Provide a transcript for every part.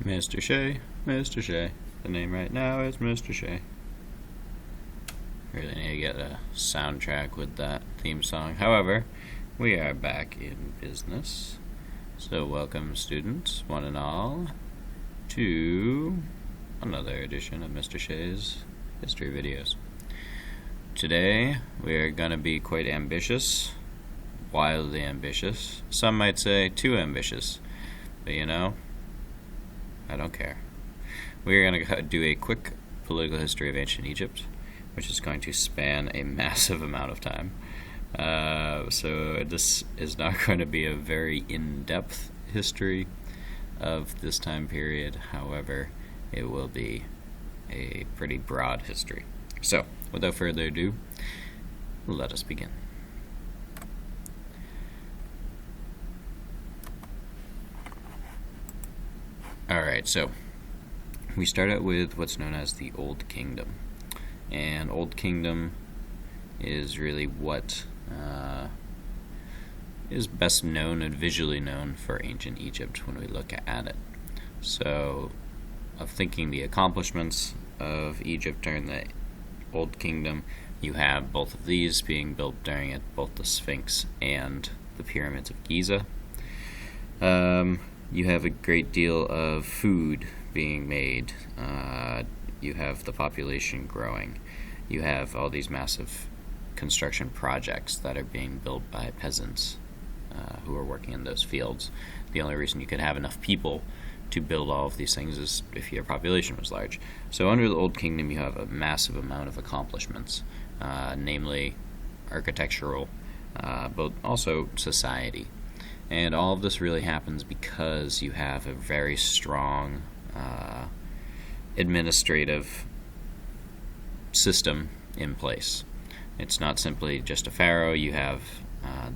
Mr. Shea, Mr. Shea. The name right now is Mr. Shea. Really need to get a soundtrack with that theme song. However, we are back in business. So welcome, students, one and all, to another edition of Mr. Shea's history videos. Today, we are going to be quite ambitious, wildly ambitious. Some might say too ambitious, but you know, I don't care. We're going to do a quick political history of ancient Egypt, which is going to span a massive amount of time. So this is not going to be a very in-depth history of this time period. However, it will be a pretty broad history. So, without further ado, let us begin. Alright, so we start out with what's known as the Old Kingdom. And Old Kingdom is really what is best known and visually known for ancient Egypt when we look at it. So, of thinking the accomplishments of Egypt during the Old Kingdom, you have both of these being built during it, both the Sphinx and the pyramids of Giza. You have a great deal of food being made. You have the population growing. You have all these massive construction projects that are being built by peasants who are working in those fields. The only reason you could have enough people to build all of these things is if your population was large. So under the Old Kingdom, you have a massive amount of accomplishments, namely architectural, but also society. And all of this really happens because you have a very strong administrative system in place. It's not simply just a pharaoh. You have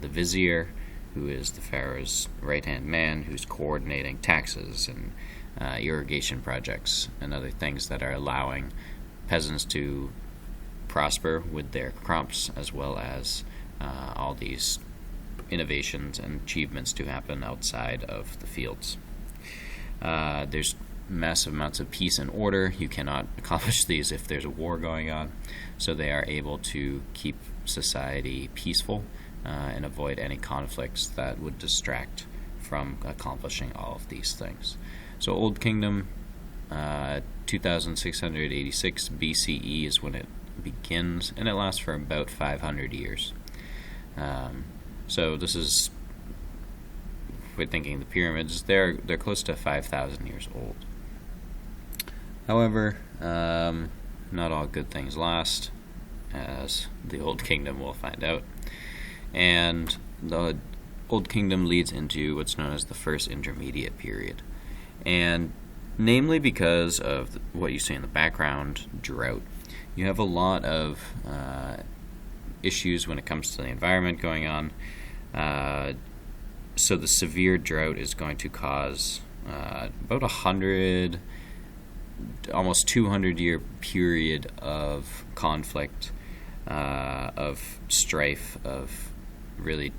the vizier, who is the pharaoh's right-hand man, who's coordinating taxes and irrigation projects and other things that are allowing peasants to prosper with their crops, as well as all these innovations and achievements to happen outside of the fields. There's massive amounts of peace and order. You cannot accomplish these if there's a war going on, so they are able to keep society peaceful and avoid any conflicts that would distract from accomplishing all of these things. So Old Kingdom, 2686 BCE is when it begins, and it lasts for about 500 years. So this is, we're thinking the pyramids, they're close to 5,000 years old. However, not all good things last, as the Old Kingdom will find out. And the Old Kingdom leads into what's known as the First Intermediate Period. And namely because of what you see in the background, drought. You have a lot of issues when it comes to the environment going on. So the severe drought is going to cause about 100, almost 200-year period of conflict, of strife, of really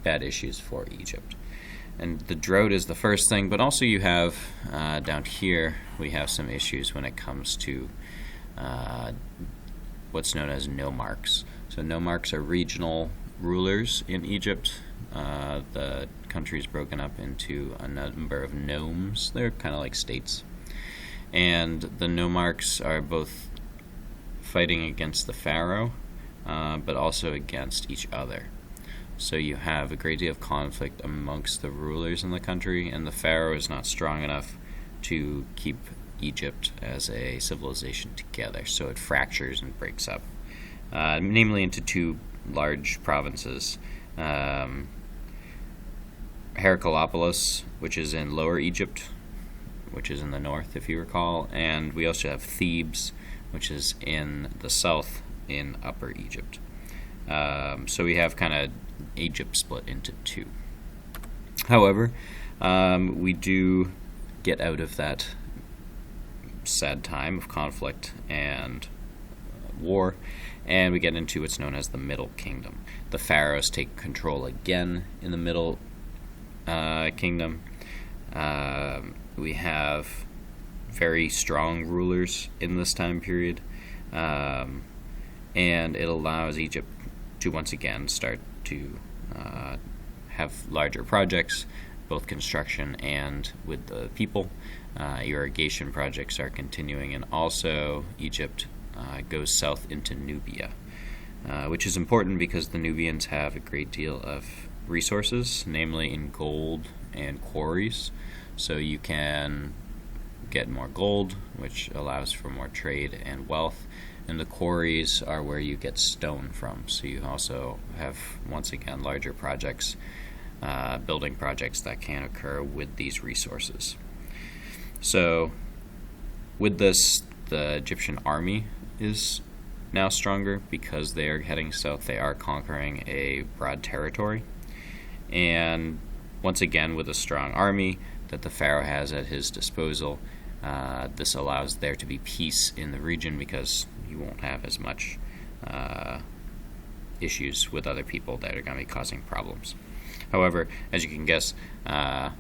bad issues for Egypt. And the drought is the first thing, but also you have, down here, we have some issues when it comes to what's known as nomarchs. So nomarchs are regional rulers in Egypt. The country is broken up into a number of nomes. They're kind of like states. And the nomarchs are both fighting against the pharaoh, but also against each other. So you have a great deal of conflict amongst the rulers in the country, and the pharaoh is not strong enough to keep Egypt as a civilization together. So it fractures and breaks up, namely into two large provinces. Heracleopolis, which is in Lower Egypt, which is in the north, if you recall, and we also have Thebes, which is in the south in Upper Egypt. So we have kind of Egypt split into two. However, we do get out of that sad time of conflict and war, and we get into what's known as the Middle Kingdom. The pharaohs take control again in the Middle Kingdom. We have very strong rulers in this time period, and it allows Egypt to once again start to have larger projects, both construction and with the people. Irrigation projects are continuing, and also Egypt goes south into Nubia, which is important because the Nubians have a great deal of resources, namely in gold and quarries. So you can get more gold, which allows for more trade and wealth, and the quarries are where you get stone from. So you also have, once again, larger projects, building projects that can occur with these resources. So with this, the Egyptian army is now stronger because they are heading south. They are conquering a broad territory, and once again, with a strong army that the pharaoh has at his disposal, this allows there to be peace in the region because you won't have as much issues with other people that are going to be causing problems. However, as you can guess, that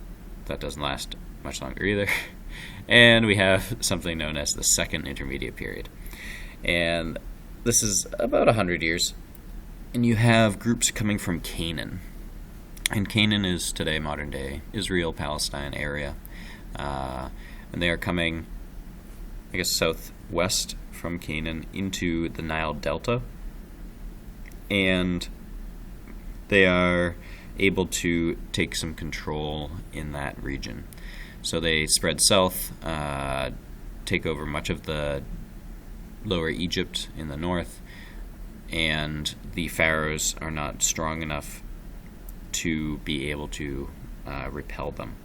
doesn't last much longer either. And we have something known as the Second Intermediate Period. And this is about 100 years. And you have groups coming from Canaan. And Canaan is today modern-day Israel, Palestine area. And they are coming, I guess, southwest from Canaan into the Nile Delta. And they are able to take some control in that region. So they spread south, take over much of the lower Egypt in the north, and the pharaohs are not strong enough to be able to repel them.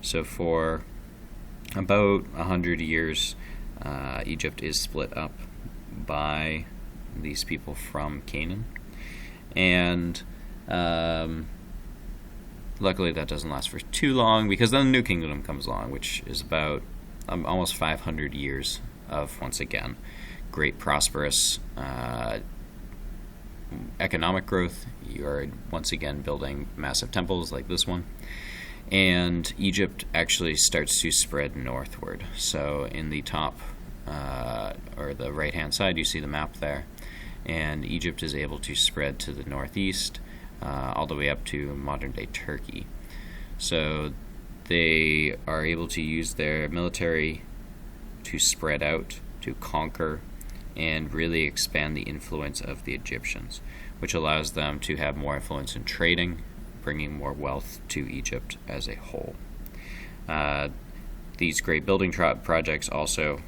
So for about 100 years, Egypt is split up by these people from Canaan. And luckily that doesn't last for too long, because then the New Kingdom comes along, which is about almost 500 years of, once again, great prosperous economic growth. You are once again building massive temples like this one. And Egypt actually starts to spread northward. So in the top, or the right-hand side, you see the map there. And Egypt is able to spread to the northeast, all the way up to modern-day Turkey. So they are able to use their military to spread out, to conquer, and really expand the influence of the Egyptians, which allows them to have more influence in trading, bringing more wealth to Egypt as a whole. These great building projects also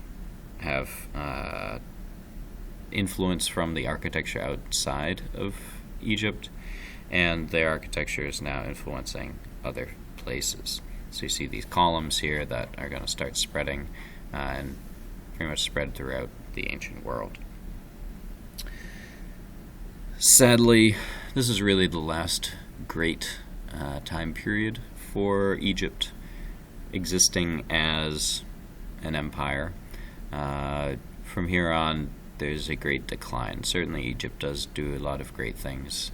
have influence from the architecture outside of Egypt, and their architecture is now influencing other places. So you see these columns here that are going to start spreading and pretty much spread throughout the ancient world. Sadly, this is really the last great time period for Egypt existing as an empire. From here on, there's a great decline. Certainly Egypt does do a lot of great things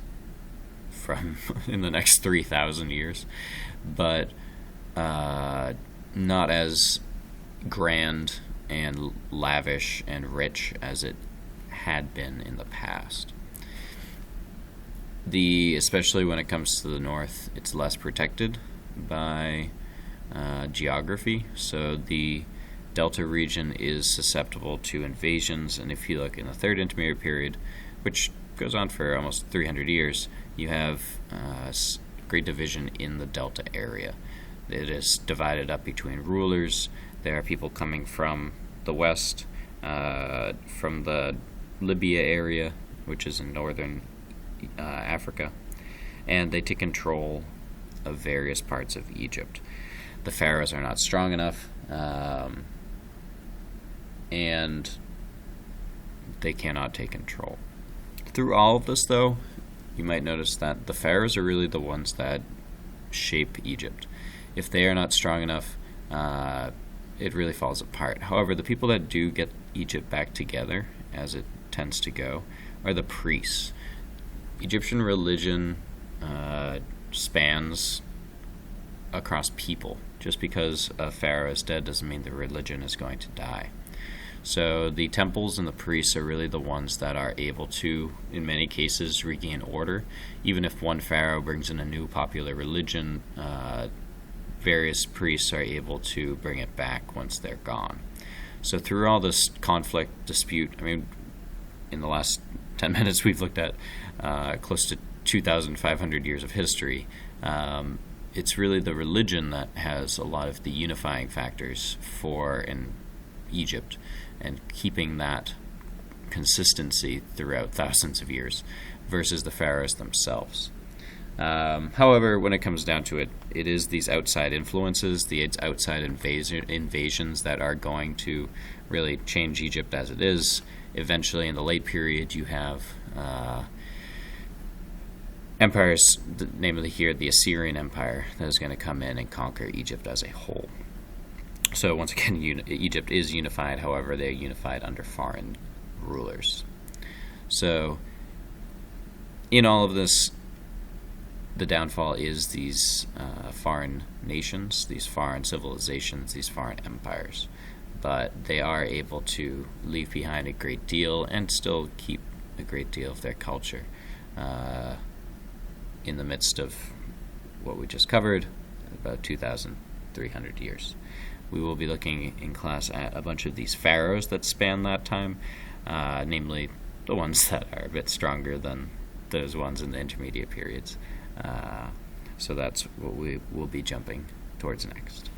from in the next 3,000 years, but not as grand and lavish and rich as it had been in the past. Especially when it comes to the north, it's less protected by geography, so the Delta region is susceptible to invasions. And if you look in the Third Intermediate Period, which goes on for almost 300 years, you have great division in the Delta area. It is divided up between rulers. There are people coming from the west, from the Libya area, which is in northern Africa, and they take control of various parts of Egypt. The pharaohs are not strong enough, and they cannot take control. Through all of this, though, you might notice that the pharaohs are really the ones that shape Egypt. If they are not strong enough, it really falls apart. However, the people that do get Egypt back together, as it tends to go, are the priests. Egyptian religion spans across people. Just because a pharaoh is dead doesn't mean the religion is going to die. So the temples and the priests are really the ones that are able to, in many cases, regain order. Even if one pharaoh brings in a new popular religion, various priests are able to bring it back once they're gone. So through all this conflict, dispute, I mean, in the last 10 minutes we've looked at close to 2,500 years of history. It's really the religion that has a lot of the unifying factors in Egypt, and keeping that consistency throughout thousands of years versus the pharaohs themselves. However, when it comes down to it, it is these outside influences, the outside invasions that are going to really change Egypt as it is. Eventually, in the late period, you have empires, namely here the Assyrian Empire, that is going to come in and conquer Egypt as a whole. So once again, Egypt is unified, however, they're unified under foreign rulers. So in all of this, the downfall is these foreign nations, these foreign civilizations, these foreign empires. But they are able to leave behind a great deal and still keep a great deal of their culture in the midst of what we just covered, about 2,300 years. We will be looking in class at a bunch of these pharaohs that span that time, namely the ones that are a bit stronger than those ones in the intermediate periods. So that's what we will be jumping towards next.